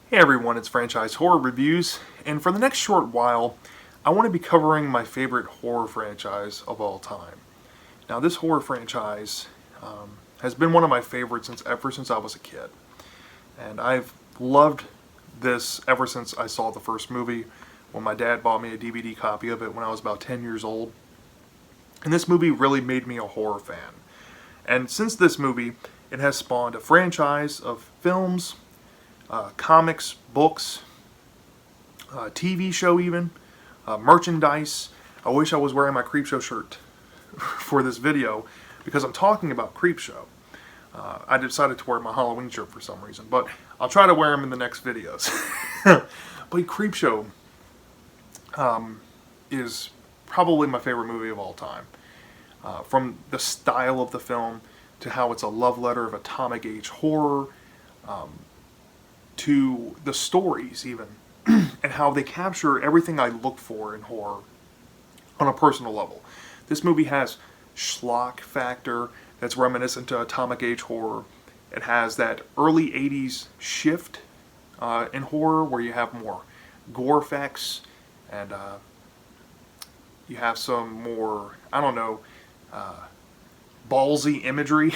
Hey everyone, it's Franchise Horror Reviews, and for the next short while, I want to be covering my favorite horror franchise of all time. Now, this horror franchise has been one of my favorites ever since I was a kid, and I've loved this ever since I saw the first movie, when my dad bought me a DVD copy of it when I was about 10 years old. And this movie really made me a horror fan. And since this movie, it has spawned a franchise of films, comics, books, TV show even, merchandise. I wish I was wearing my Creepshow shirt for this video because I'm talking about Creepshow. I decided to wear my Halloween shirt for some reason, but I'll try to wear them in the next videos. But Creepshow is probably my favorite movie of all time. From the style of the film to how it's a love letter of atomic age horror, to the stories even, and how they capture everything I look for in horror on a personal level. This movie has schlock factor that's reminiscent to atomic age horror. It has that early 80s shift in horror where you have more gore effects and you have some more, I don't know, ballsy imagery.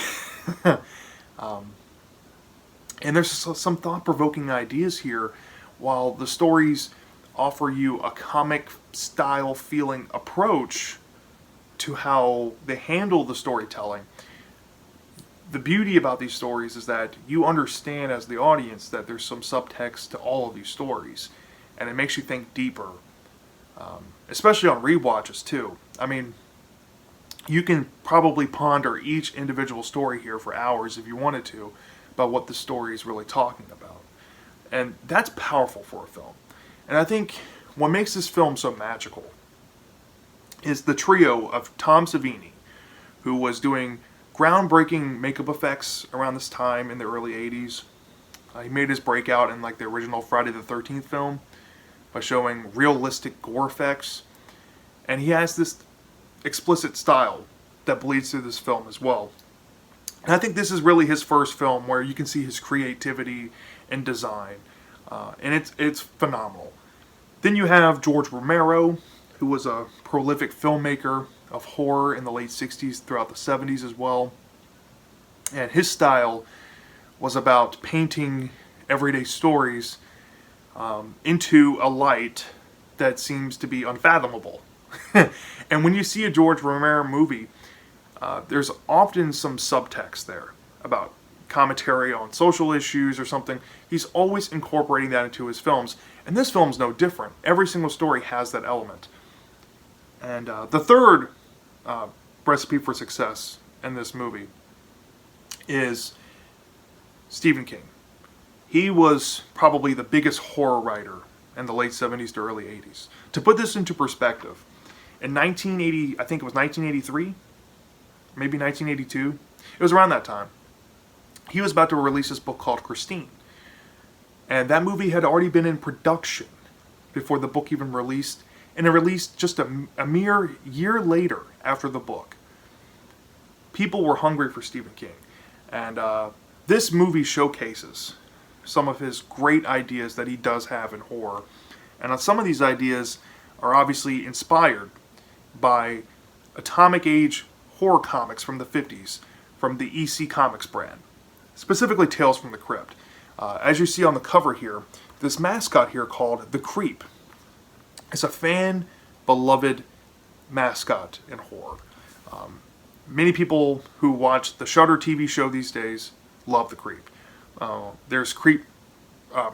And there's some thought-provoking ideas here, while the stories offer you a comic-style feeling approach to how they handle the storytelling. The beauty about these stories is that you understand as the audience that there's some subtext to all of these stories, and it makes you think deeper, especially on rewatches too. I mean, you can probably ponder each individual story here for hours if you wanted to, about what the story is really talking about. And that's powerful for a film. And I think what makes this film so magical is the trio of Tom Savini, who was doing groundbreaking makeup effects around this time in the early 80s. He made his breakout in like the original Friday the 13th film by showing realistic gore effects. And he has this explicit style that bleeds through this film as well. And I think this is really his first film where you can see his creativity and design. And it's phenomenal. Then you have George Romero, who was a prolific filmmaker of horror in the late 60s throughout the 70s as well. And his style was about painting everyday stories into a light that seems to be unfathomable. And when you see a George Romero movie, there's often some subtext there about commentary on social issues or something. He's always incorporating that into his films, and this film's no different. Every single story has that element. And the third recipe for success in this movie is Stephen King. He was probably the biggest horror writer in the late 70s to early 80s. To put this into perspective, in 1980, I think it was 1983, maybe 1982. It was around that time. He was about to release this book called Christine. And that movie had already been in production before the book even released. And it released just a mere year later after the book. People were hungry for Stephen King. And this movie showcases some of his great ideas that he does have in horror. And some of these ideas are obviously inspired by atomic age horror comics from the 50s, from the EC Comics brand, specifically Tales from the Crypt. As you see on the cover here, this mascot here called the Creep is a fan-beloved mascot in horror. Many people who watch the Shudder TV show these days love the Creep. There's Creep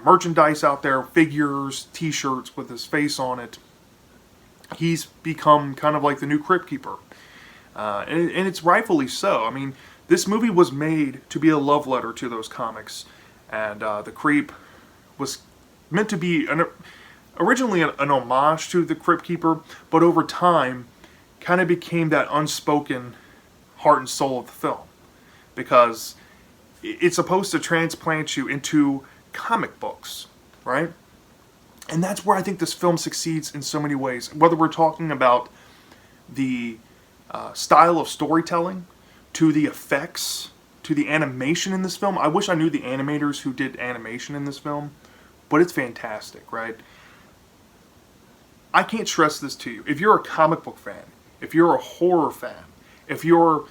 merchandise out there, figures, t-shirts with his face on it. He's become kind of like the new Crypt Keeper. And it's rightfully so. I mean, this movie was made to be a love letter to those comics. And the Creep was meant to be originally an homage to the Crypt Keeper, but over time kind of became that unspoken heart and soul of the film. Because it's supposed to transplant you into comic books, right? And that's where I think this film succeeds in so many ways. Whether we're talking about the style of storytelling, to the effects, to the animation in this film. I wish I knew the animators who did animation in this film. but it's fantastic, right? I can't stress this to you. If you're a comic book fan, if you're a horror fan, if you're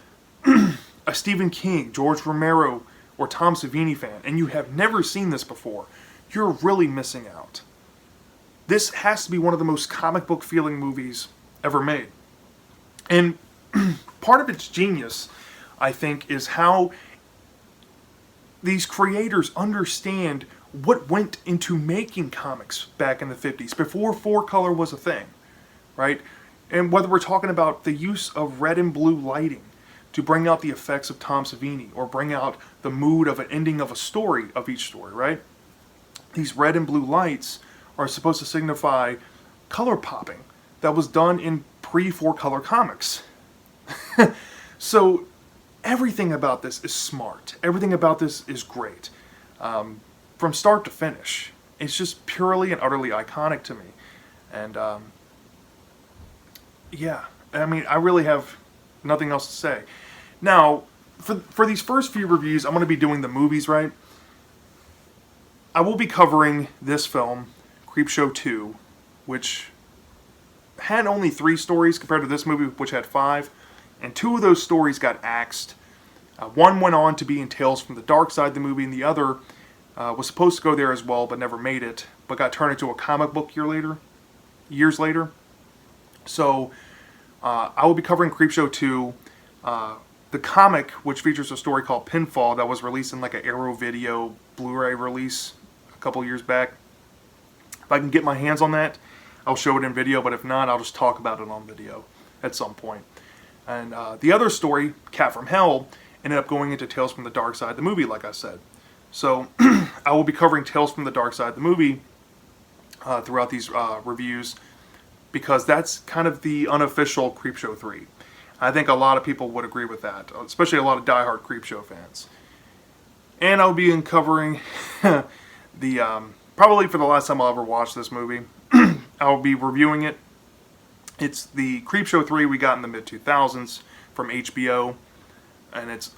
a Stephen King, George Romero, or Tom Savini fan, and you have never seen this before, you're really missing out. This has to be one of the most comic book feeling movies ever made. And part of its genius, I think, is how these creators understand what went into making comics back in the 50s, before 4-color was a thing, right? And whether we're talking about the use of red and blue lighting to bring out the effects of Tom Savini, or bring out the mood of an ending of a story, of each story, right? These red and blue lights are supposed to signify color popping that was done in pre-4-color comics. So everything about this is smart. Everything about this is great. From start to finish. It's just purely and utterly iconic to me. And yeah, I mean, I really have nothing else to say. Now, for these first few reviews, I'm going to be doing the movies, right? I will be covering this film, Creepshow 2, which had only 3 stories compared to this movie, which had 5. And 2 of those stories got axed. One went on to be in Tales from the Dark Side, the movie, and the other was supposed to go there as well, but never made it, but got turned into a comic book years later. So I will be covering Creepshow 2. The comic, which features a story called Pinfall, that was released in like an Arrow Video Blu-ray release a couple years back. If I can get my hands on that, I'll show it in video, but if not, I'll just talk about it on video at some point. And the other story, Cat from Hell, ended up going into Tales from the Dark Side, the movie, like I said. So I will be covering Tales from the Dark Side, the movie, throughout these reviews, because that's kind of the unofficial Creepshow 3. I think a lot of people would agree with that, especially a lot of diehard Creepshow fans. And I'll be covering the, probably for the last time I'll ever watch this movie, I'll be reviewing it. It's the Creepshow 3 we got in the mid-2000s from HBO, and it's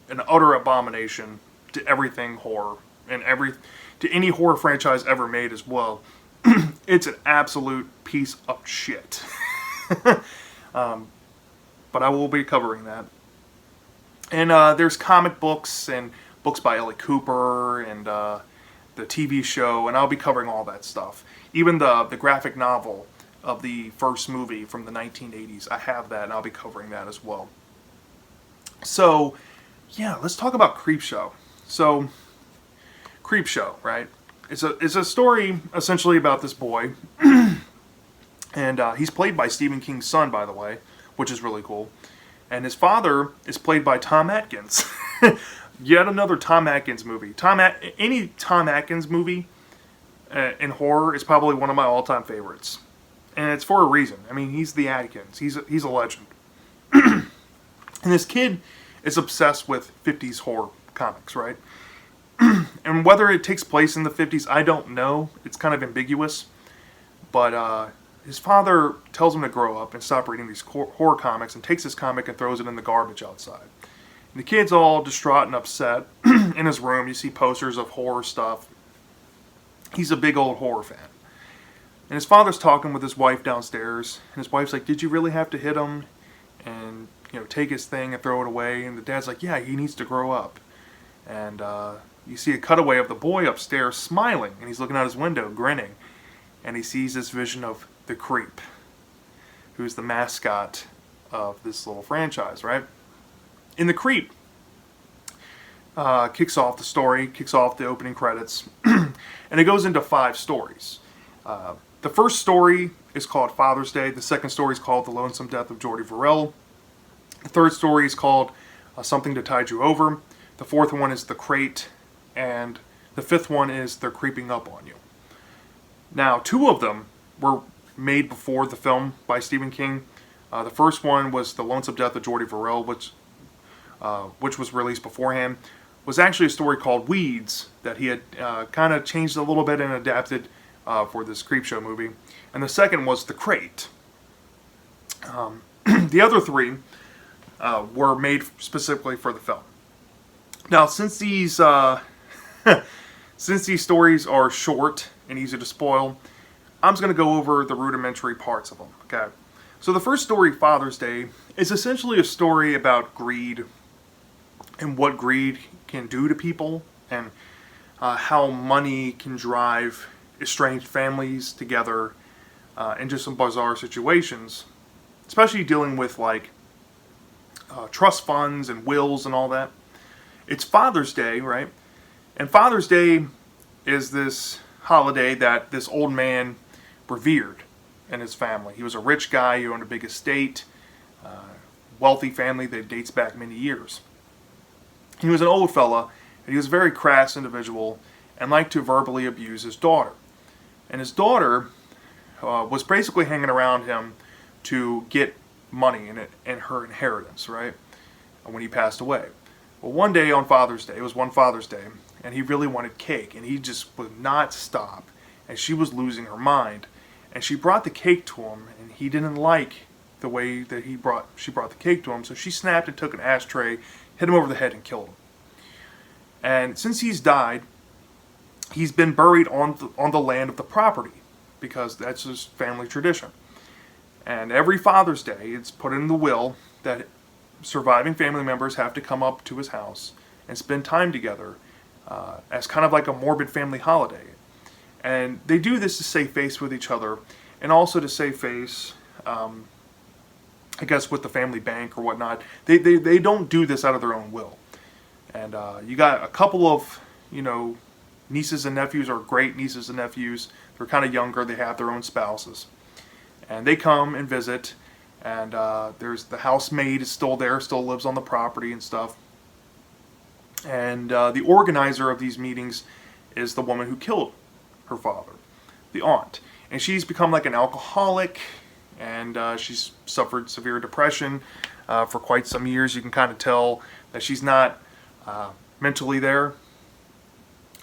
an utter abomination to everything horror, and to any horror franchise ever made as well. It's an absolute piece of shit. But I will be covering that. And there's comic books and books by Ellie Cooper and the TV show, and I'll be covering all that stuff. Even the graphic novel of the first movie from the 1980s, I have that, and I'll be covering that as well. So, yeah, let's talk about Creepshow. So, Creepshow, right? It's a story essentially about this boy, and he's played by Stephen King's son, by the way, which is really cool. And his father is played by Tom Atkins. Yet another Tom Atkins movie. Any Tom Atkins movie in horror is probably one of my all-time favorites. And it's for a reason. I mean, he's the Atkins. He's a legend. And this kid is obsessed with 50s horror comics, right? And whether it takes place in the 50s, I don't know. It's kind of ambiguous. But his father tells him to grow up and stop reading these horror comics, and takes his comic and throws it in the garbage outside. And the kid's all distraught and upset. In his room, you see posters of horror stuff. He's a big old horror fan. And his father's talking with his wife downstairs, and his wife's like, "Did you really have to hit him and, take his thing and throw it away?" And the dad's like, "Yeah, he needs to grow up." And you see a cutaway of the boy upstairs smiling, and he's looking out his window, grinning. And he sees this vision of the Creep, who's the mascot of this little franchise, right? In the Creep, kicks off the opening credits, and it goes into 5 stories. The first story is called Father's Day. The second story is called The Lonesome Death of Jordy Verrill. The third story is called Something to Tide You Over. The fourth one is The Crate. And the fifth one is They're Creeping Up on You. Now, 2 of them were made before the film by Stephen King. The first one was The Lonesome Death of Jordy Verrill, which was released beforehand. Was actually a story called Weeds that he had kind of changed a little bit and adapted for this Creepshow movie. And the second was The Crate. The other 3 were made specifically for the film. Now, since these Since these stories are short and easy to spoil, I'm just going to go over the rudimentary parts of them. Okay. So the first story, Father's Day, is essentially a story about greed and what greed can do to people, and how money can drive estranged families together into some bizarre situations, especially dealing with like trust funds and wills and all that. It's Father's Day, right? And Father's Day is this holiday that this old man revered in his family. He was a rich guy, he owned a big estate, wealthy family that dates back many years. He was an old fella, and he was a very crass individual and liked to verbally abuse his daughter. And his daughter was basically hanging around him to get money in her inheritance, right? When he passed away. Well, one day on Father's Day, it was one Father's Day, and he really wanted cake, and he just would not stop, and she was losing her mind. And she brought the cake to him, and he didn't like the way that she brought the cake to him, so she snapped and took an ashtray, hit him over the head, and killed him. And since he's died, he's been buried on the land of the property, because that's his family tradition. And every Father's Day, it's put in the will that surviving family members have to come up to his house and spend time together as kind of like a morbid family holiday. And they do this to save face with each other, and also to save face, I guess, with the family bank or whatnot. They don't do this out of their own will. And you got a couple of, nieces and nephews, or great nieces and nephews. They're kind of younger. They have their own spouses. And they come and visit. And there's the housemaid is still there, still lives on the property and stuff. And the organizer of these meetings is the woman who killed her father, the aunt. And she's become like an alcoholic, and she's suffered severe depression for quite some years. You can kind of tell that she's not mentally there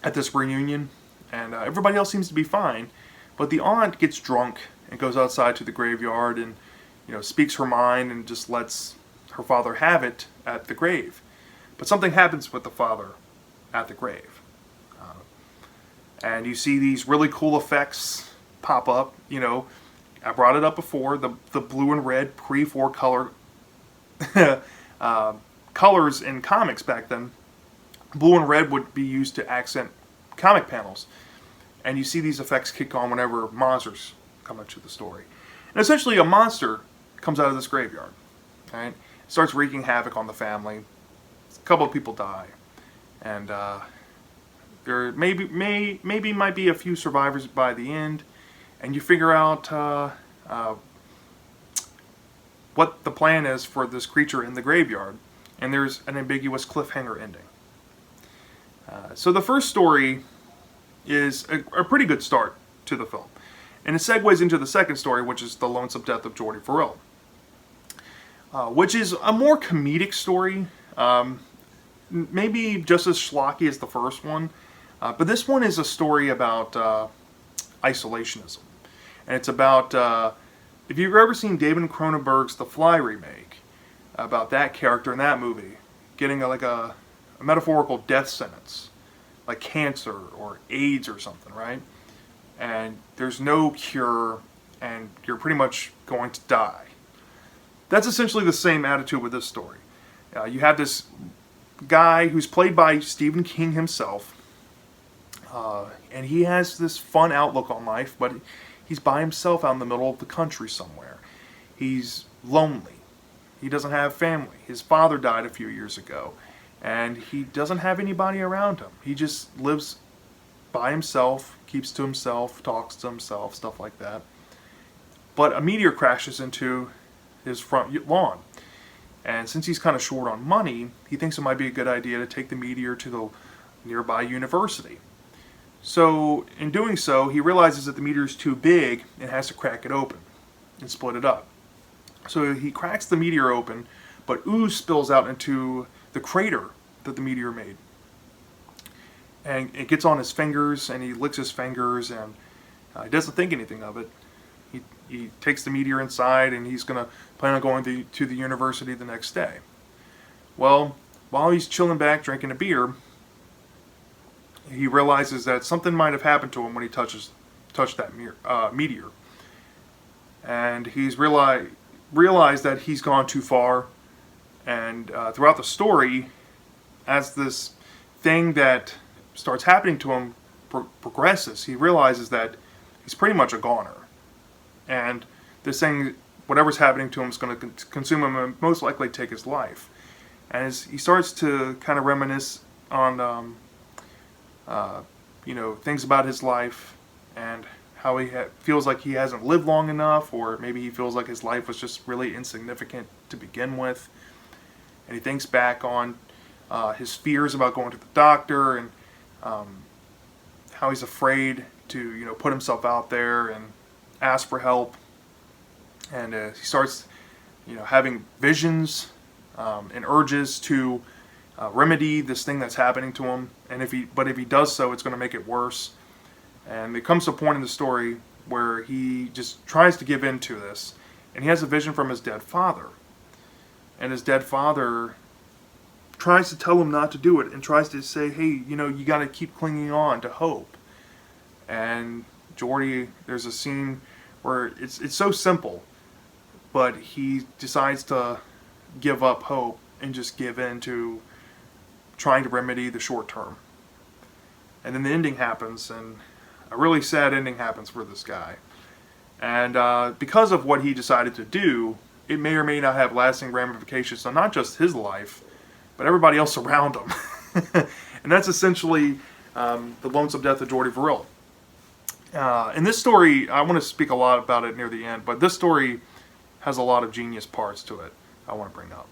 at this reunion, and everybody else seems to be fine. But the aunt gets drunk and goes outside to the graveyard and speaks her mind and just lets her father have it at the grave. But something happens with the father at the grave. And you see these really cool effects pop up. I brought it up before, the blue and red pre-4 color colors in comics back then. Blue and red would be used to accent comic panels. And you see these effects kick on whenever monsters come into the story. And essentially a monster comes out of this graveyard. Right? Starts wreaking havoc on the family. A couple of people die. And there maybe might be a few survivors by the end, and you figure out what the plan is for this creature in the graveyard, and there's an ambiguous cliffhanger ending. So the first story is a pretty good start to the film, and it segues into the second story, which is The Lonesome Death of Jordy Farrell, which is a more comedic story, maybe just as schlocky as the first one. But this one is a story about isolationism. And it's about, if you've ever seen David Cronenberg's The Fly remake, about that character in that movie getting a metaphorical death sentence, like cancer or AIDS or something, right? And there's no cure, and you're pretty much going to die. That's essentially the same attitude with this story. You have this guy who's played by Stephen King himself, and he has this fun outlook on life, but he's by himself out in the middle of the country somewhere. He's lonely. He doesn't have family. His father died a few years ago, and he doesn't have anybody around him. He just lives by himself, keeps to himself, talks to himself, stuff like that. But a meteor crashes into his front lawn, and since he's kind of short on money, he thinks it might be a good idea to take the meteor to the nearby university. So, in doing so, he realizes that the meteor is too big and has to crack it open and split it up. So he cracks the meteor open, but ooze spills out into the crater that the meteor made. And it gets on his fingers, and he licks his fingers, and he doesn't think anything of it. He takes the meteor inside, and he's going to plan on going to the university the next day. Well, while he's chilling back, drinking a beer, he realizes that something might have happened to him when he touched that meteor, and he's realized that he's gone too far. And throughout the story, as this thing that starts happening to him progresses, he realizes that he's pretty much a goner, and this thing, whatever's happening to him, is going to consume him and most likely take his life. And as he starts to kind of reminisce on things about his life and how he feels like he hasn't lived long enough, or maybe he feels like his life was just really insignificant to begin with. And he thinks back on his fears about going to the doctor, and how he's afraid to put himself out there and ask for help. And he starts having visions and urges to remedy this thing that's happening to him. And if he does so, it's going to make it worse. And it comes to a point in the story where he just tries to give in to this, and he has a vision from his dead father. And his dead father tries to tell him not to do it, and tries to say, hey, you got to keep clinging on to hope. And Jordy, there's a scene where it's so simple, but he decides to give up hope and just give in to trying to remedy the short term. And then the ending happens, and a really sad ending happens for this guy. And because of what he decided to do, it may or may not have lasting ramifications on not just his life, but everybody else around him. And that's essentially the lonesome death of Jordy Verrill. In this story, I want to speak a lot about it near the end, but this story has a lot of genius parts to it I want to bring up.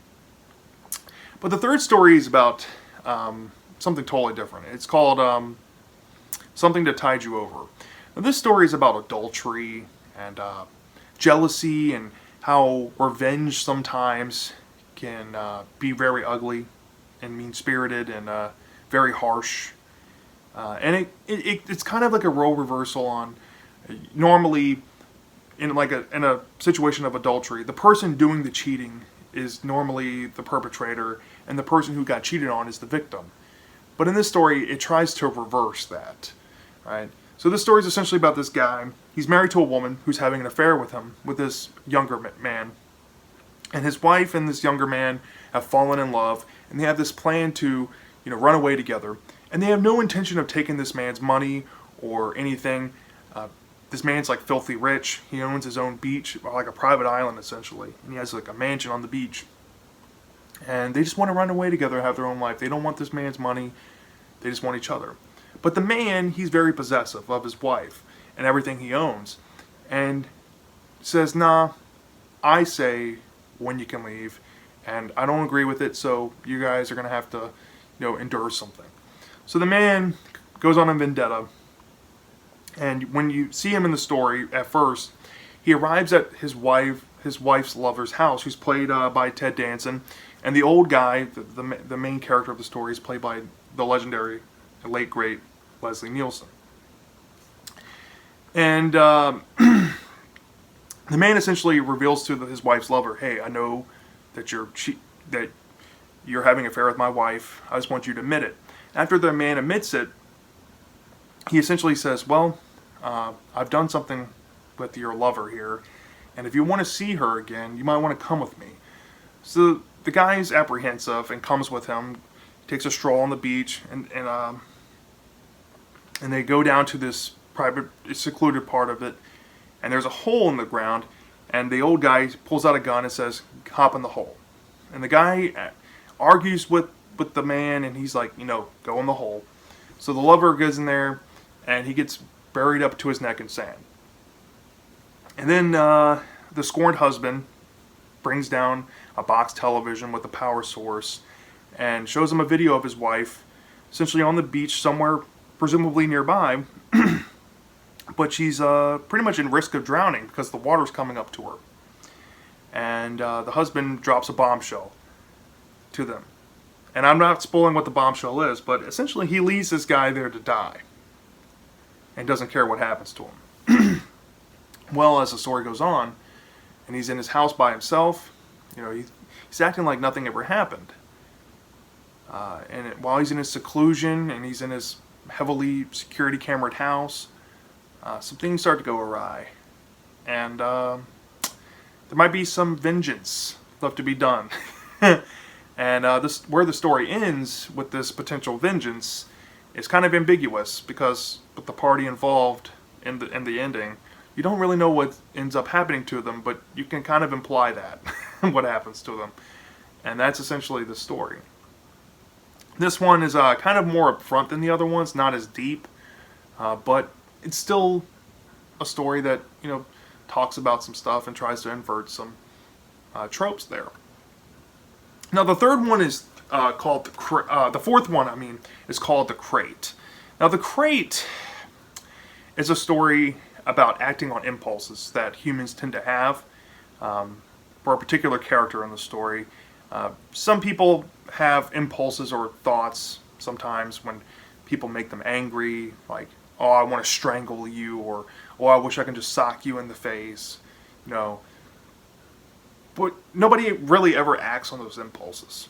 But the third story is about something totally different. It's called Something to Tide You Over. Now, this story is about adultery and jealousy, and how revenge sometimes can be very ugly and mean-spirited and very harsh. And it's kind of like a role reversal on normally in a situation of adultery, the person doing the cheating is normally the perpetrator, and the person who got cheated on is the victim. But in this story, it tries to reverse that, right? So this story is essentially about this guy. He's married to a woman who's having an affair with him, with this younger man. And his wife and this younger man have fallen in love, and they have this plan to, run away together. And they have no intention of taking this man's money or anything. This man's like filthy rich. He owns his own beach, like a private island essentially. And he has like a mansion on the beach. And they just want to run away together and have their own life. They don't want this man's money. They just want each other. But the man, he's very possessive of his wife and everything he owns. And says, nah, I say when you can leave. And I don't agree with it, so you guys are going to have to, endure something. So the man goes on a vendetta. And when you see him in the story, at first, he arrives at his wife's lover's house, who's played by Ted Danson. And the old guy, the main character of the story, is played by the legendary, late, great Leslie Nielsen. And the man essentially reveals to his wife's lover, hey, I know that you're having an affair with my wife. I just want you to admit it. After the man admits it, he essentially says, well, I've done something with your lover here, and if you want to see her again, you might want to come with me. So the guy's apprehensive and comes with him, takes a stroll on the beach, and they go down to this private, secluded part of it, and there's a hole in the ground, and the old guy pulls out a gun and says, hop in the hole. And the guy argues with the man, and he's like, go in the hole. So the lover goes in there, and he gets buried up to his neck in sand. And then the scorned husband brings down a box television with a power source and shows him a video of his wife essentially on the beach somewhere, presumably nearby, but she's pretty much in risk of drowning because the water's coming up to her. And the husband drops a bombshell to them. And I'm not spoiling what the bombshell is, but essentially he leaves this guy there to die and doesn't care what happens to him. Well, as the story goes on, and he's in his house by himself, he's acting like nothing ever happened. And while he's in his seclusion and he's in his heavily security cameraed house, some things start to go awry. And there might be some vengeance left to be done. And this, where the story ends with this potential vengeance, is kind of ambiguous because with the party involved in the ending, you don't really know what ends up happening to them, but you can kind of imply that what happens to them, and that's essentially the story. This one is kind of more upfront than the other ones, not as deep, but it's still a story that talks about some stuff and tries to invert some tropes there. Now the third one is called the fourth one. I mean, is called The Crate. Now The Crate is a story about acting on impulses that humans tend to have for a particular character in the story. Some people have impulses or thoughts sometimes when people make them angry, like, oh, I want to strangle you, or oh, I wish I could just sock you in the face, But nobody really ever acts on those impulses.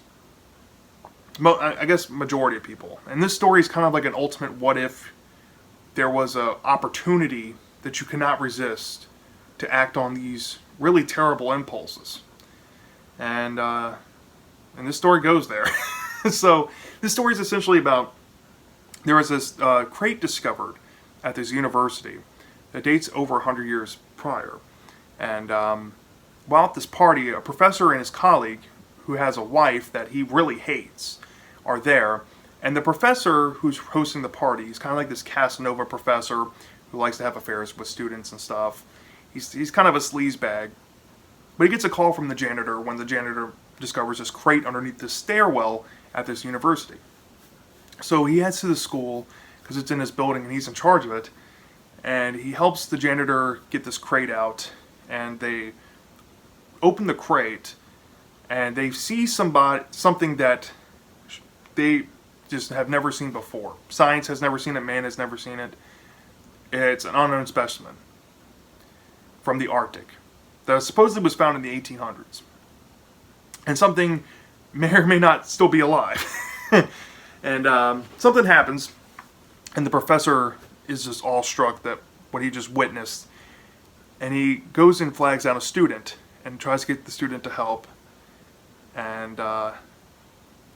I guess majority of people. And this story is kind of like an ultimate what if there was an opportunity that you cannot resist to act on these really terrible impulses. And this story goes there. So this story is essentially about, there was this crate discovered at this university that dates over 100 years prior. And while at this party, a professor and his colleague, who has a wife that he really hates, are there. And the professor who's hosting the party, he's kind of like this Casanova professor who likes to have affairs with students and stuff. He's kind of a sleazebag. But he gets a call from the janitor when the janitor discovers this crate underneath the stairwell at this university. So he heads to the school because it's in his building and he's in charge of it. And he helps the janitor get this crate out. And they open the crate and they see something that they just have never seen before. Science has never seen it. Man has never seen it. It's an unknown specimen from the Arctic that supposedly was found in the 1800s. And something may or may not still be alive. And something happens, and the professor is just awestruck that what he just witnessed. And he goes and flags down a student and tries to get the student to help. And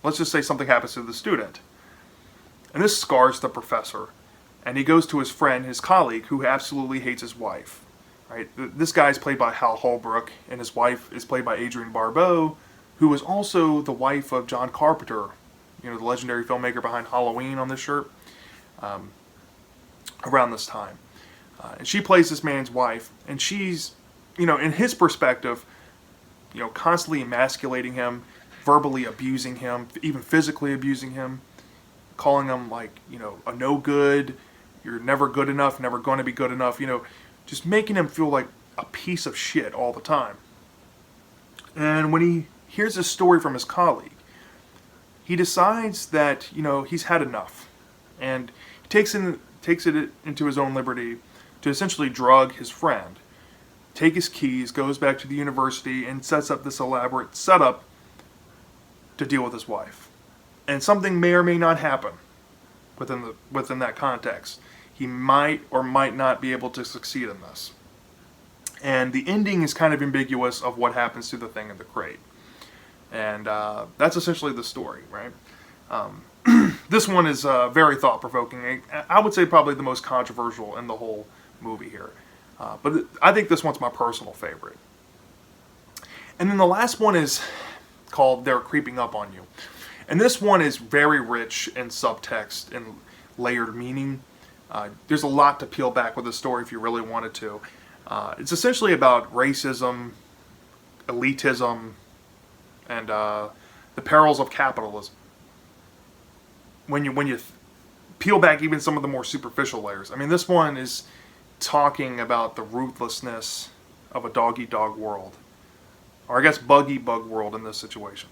let's just say something happens to the student. And this scars the professor. And he goes to his friend, his colleague, who absolutely hates his wife. Right? This guy is played by Hal Holbrook, and his wife is played by Adrienne Barbeau, who was also the wife of John Carpenter, the legendary filmmaker behind Halloween on this shirt, around this time. And she plays this man's wife, and she's, in his perspective, constantly emasculating him, verbally abusing him, even physically abusing him, calling him a no good, you're never good enough, never going to be good enough, just making him feel like a piece of shit all the time. And when he hears this story from his colleague, he decides that, he's had enough. And he takes it into his own liberty to essentially drug his friend, take his keys, goes back to the university, and sets up this elaborate setup to deal with his wife. And something may or may not happen within that context. He might or might not be able to succeed in this. And the ending is kind of ambiguous of what happens to the thing in the crate. And that's essentially the story, right? This one is very thought-provoking. I would say probably the most controversial in the whole movie here. But I think this one's my personal favorite. And then the last one is called They're Creeping Up on You. And this one is very rich in subtext and layered meaning. There's a lot to peel back with the story if you really wanted to. It's essentially about racism, elitism, and the perils of capitalism. When you peel back even some of the more superficial layers. I mean, this one is talking about the ruthlessness of a dog-eat-dog world. Or I guess bug-eat-bug world in this situation.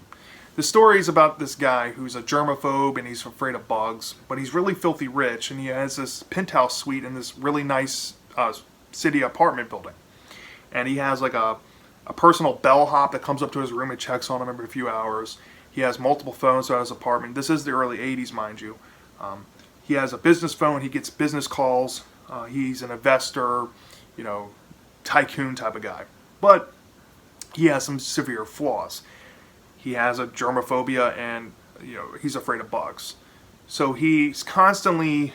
The story is about this guy who's a germaphobe and he's afraid of bugs, but he's really filthy rich and he has this penthouse suite in this really nice city apartment building. And he has like a personal bellhop that comes up to his room and checks on him every few hours. He has multiple phones throughout his apartment. This is the early 80s, mind you. he has a business phone. He gets business calls. He's an investor, you know, tycoon type of guy. But he has some severe flaws. He has a germophobia, and you know, he's afraid of bugs. So he's constantly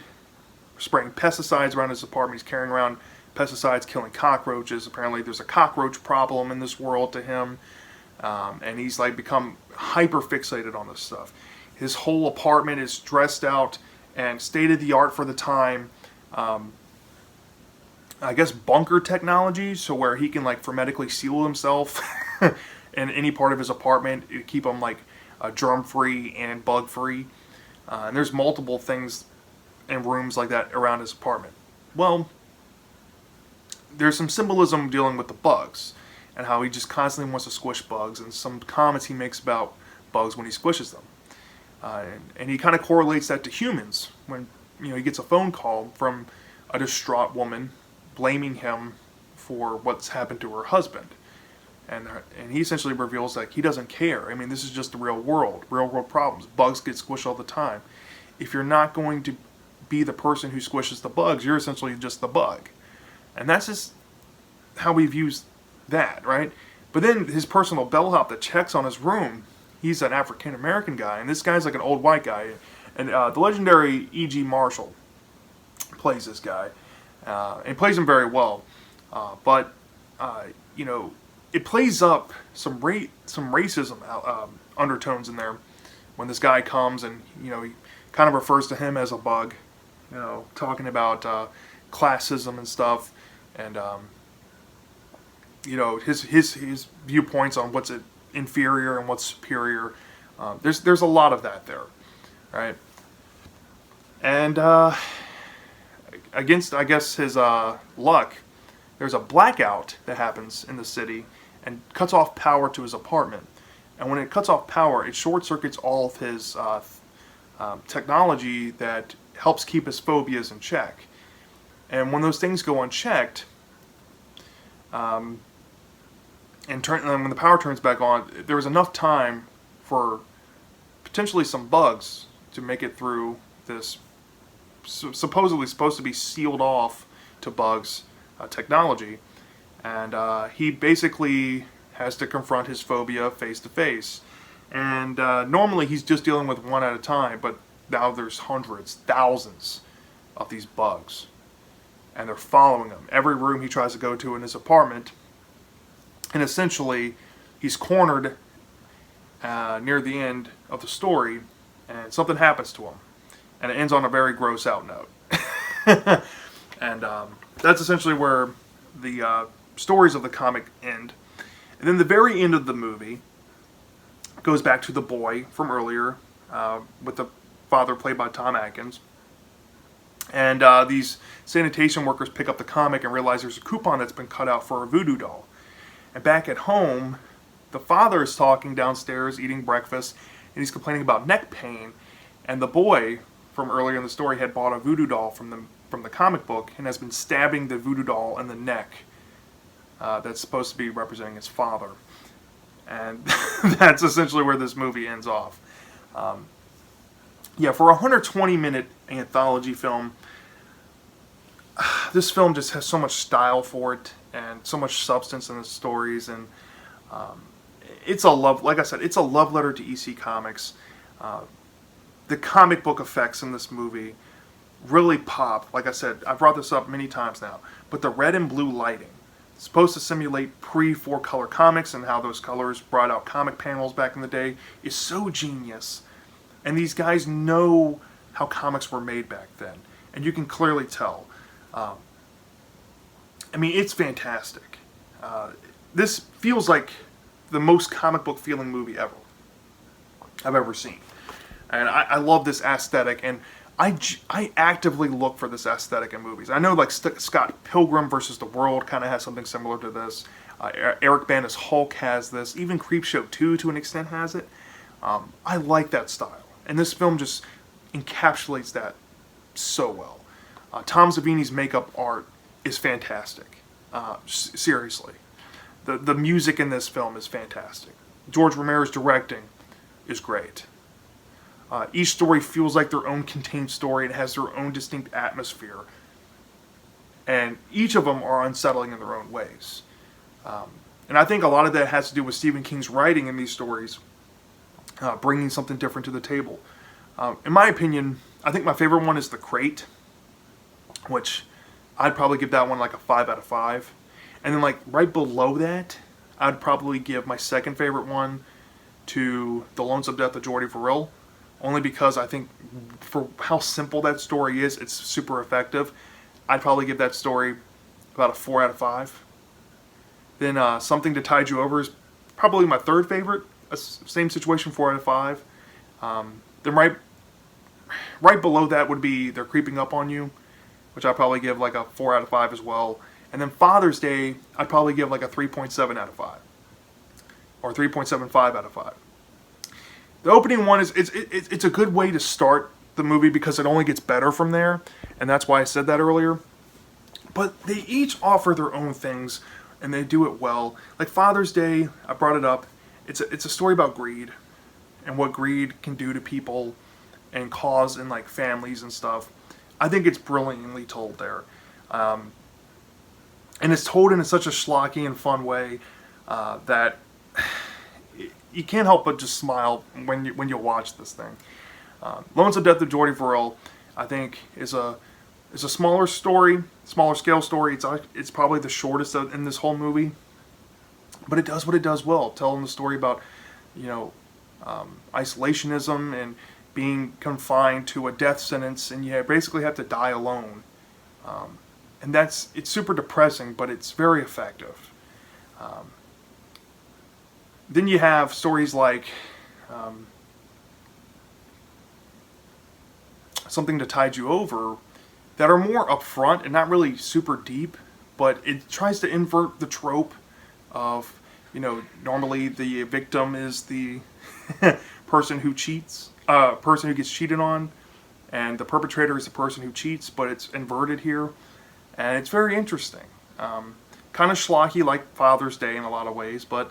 spraying pesticides around his apartment. He's carrying around pesticides, killing cockroaches. Apparently, there's a cockroach problem in this world to him, and he's like become hyper fixated on this stuff. His whole apartment is dressed out and state of the art for the time. I guess bunker technology, so where he can like hermetically seal himself in any part of his apartment to keep him like germ free and bug free. And there's multiple things in rooms like that around his apartment. Well, there's some symbolism dealing with the bugs and how he just constantly wants to squish bugs, and some comments he makes about bugs when he squishes them. And he kind of correlates that to humans when, you know, he gets a phone call from a distraught woman blaming him for what's happened to her husband. And he essentially reveals like he doesn't care. I mean, this is just the real world problems. Bugs get squished all the time. If you're not going to be the person who squishes the bugs, you're essentially just the bug. And that's just how we view that, right? But then his personal bellhop that checks on his room, he's an African American guy, and this guy's like an old white guy. And the legendary E.G. Marshall plays this guy, and plays him very well. But you know, it plays up some racism undertones in there when this guy comes, and you know, he kind of refers to him as a bug, you know, talking about classism and stuff, and you know, his viewpoints on what's inferior and what's superior. There's a lot of that there, right? And against, I guess, his luck, there's a blackout that happens in the city and cuts off power to his apartment. And when it cuts off power, it short circuits all of his technology that helps keep his phobias in check. And when those things go unchecked, and when the power turns back on, there was enough time for potentially some bugs to make it through this supposedly supposed to be sealed off to bugs technology. And he basically has to confront his phobia face to face. And normally he's just dealing with one at a time, but now there's hundreds, thousands of these bugs. And they're following him. Every room he tries to go to in his apartment. And essentially, he's cornered near the end of the story, and something happens to him. And it ends on a very gross out note. And that's essentially where the stories of the comic end. And then the very end of the movie goes back to the boy from earlier, with the father played by Tom Atkins. And these sanitation workers pick up the comic and realize there's a coupon that's been cut out for a voodoo doll. And back at home, the father is talking downstairs, eating breakfast, and he's complaining about neck pain. And the boy from earlier in the story had bought a voodoo doll from the comic book and has been stabbing the voodoo doll in the neck. That's supposed to be representing his father. And that's essentially where this movie ends off. Yeah, for a 120-minute anthology film, this film just has so much style for it and so much substance in the stories, and it's a love, like I said, it's a love letter to EC Comics. The comic book effects in this movie really pop. Like I said, I've brought this up many times now, but the red and blue lighting, it's supposed to simulate pre-4-color comics and how those colors brought out comic panels back in the day, is so genius. And these guys know how comics were made back then, and you can clearly tell. I mean, it's fantastic. This feels like the most comic book feeling movie I've ever seen. And I love this aesthetic, and I actively look for this aesthetic in movies. I know like Scott Pilgrim versus the World kind of has something similar to this. Eric Bana's Hulk has this. Even Creepshow 2 to an extent has it. I like that style. And this film just encapsulates that so well. Tom Savini's makeup art is fantastic. Seriously. The music in this film is fantastic. George Romero's directing is great. Each story feels like their own contained story and has their own distinct atmosphere. And each of them are unsettling in their own ways. And I think a lot of that has to do with Stephen King's writing in these stories, bringing something different to the table. In my opinion, I think my favorite one is The Crate, which I'd probably give that one like a 5 out of 5. And then like right below that, I'd probably give my second favorite one to The Lonesome Death of Jordy Verrill, only because I think for how simple that story is, it's super effective. I'd probably give that story about a 4 out of 5. Then Something to Tide You Over is probably my third favorite. Same situation, 4 out of 5. Then right below that would be They're Creeping Up on You, which I'd probably give like a 4 out of 5 as well. And then Father's Day, I'd probably give like a 3.7 out of 5. Or 3.75 out of 5. The opening one it's a good way to start the movie because it only gets better from there. And that's why I said that earlier. But they each offer their own things, and they do it well. Like Father's Day, I brought it up. It's a story about greed and what greed can do to people and cause in like families and stuff. I think it's brilliantly told there. And it's told in such a schlocky and fun way that you can't help but just smile when you watch this thing. Lonesome Death of Jordy Verrill, I think, is a smaller story, smaller scale story. It's probably the shortest in this whole movie, but it does what it does well, telling the story about isolationism and being confined to a death sentence, and you basically have to die alone. And it's super depressing, but it's very effective. Then you have stories like Something to Tide You Over that are more upfront and not really super deep, but it tries to invert the trope of, normally the victim is the person who cheats, person who gets cheated on, and the perpetrator is the person who cheats, but it's inverted here. And it's very interesting. Kind of schlocky like Father's Day in a lot of ways, but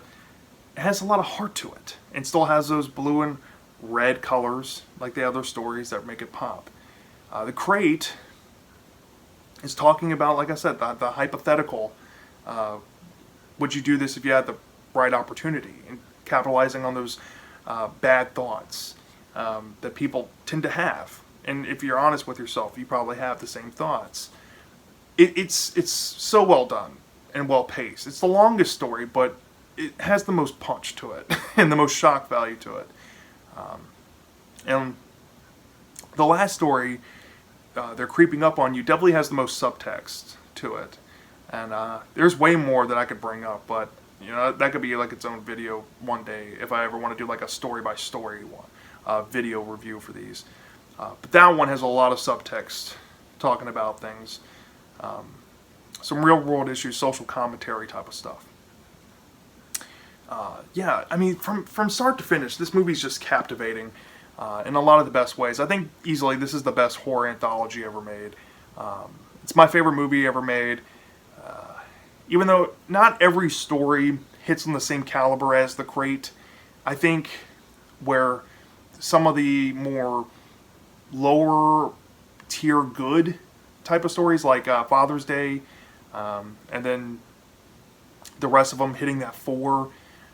it has a lot of heart to it. And still has those blue and red colors like the other stories that make it pop. The Crate is talking about, like I said, the hypothetical. Would you do this if you had the right opportunity? And capitalizing on those bad thoughts that people tend to have. And if you're honest with yourself, you probably have the same thoughts. It's so well done and well paced. It's the longest story, but it has the most punch to it and the most shock value to it. And the last story, They're Creeping Up on You, definitely has the most subtext to it. And there's way more that I could bring up, but that could be like its own video one day if I ever want to do like a story by story video review for these. But that one has a lot of subtext talking about things. Some real world issues, social commentary type of stuff. I mean, from start to finish, this movie's just captivating in a lot of the best ways. I think easily this is the best horror anthology ever made. It's my favorite movie ever made. Even though not every story hits on the same caliber as The Crate, I think where some of the more lower tier good type of stories like Father's Day, and then the rest of them hitting that 4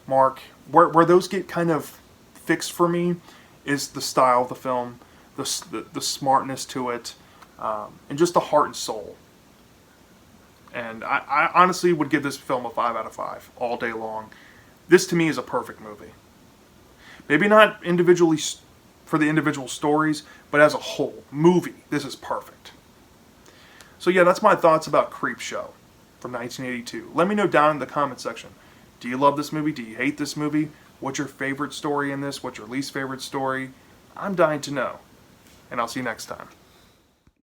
mark, where those get kind of fixed for me is the style of the film, the smartness to it, and just the heart and soul. And I honestly would give this film a 5 out of 5 all day long. This to me is a perfect movie. Maybe not individually for the individual stories, but as a whole movie, this is perfect. So yeah, that's my thoughts about Creepshow from 1982. Let me know down in the comment section. Do you love this movie? Do you hate this movie? What's your favorite story in this? What's your least favorite story? I'm dying to know. And I'll see you next time.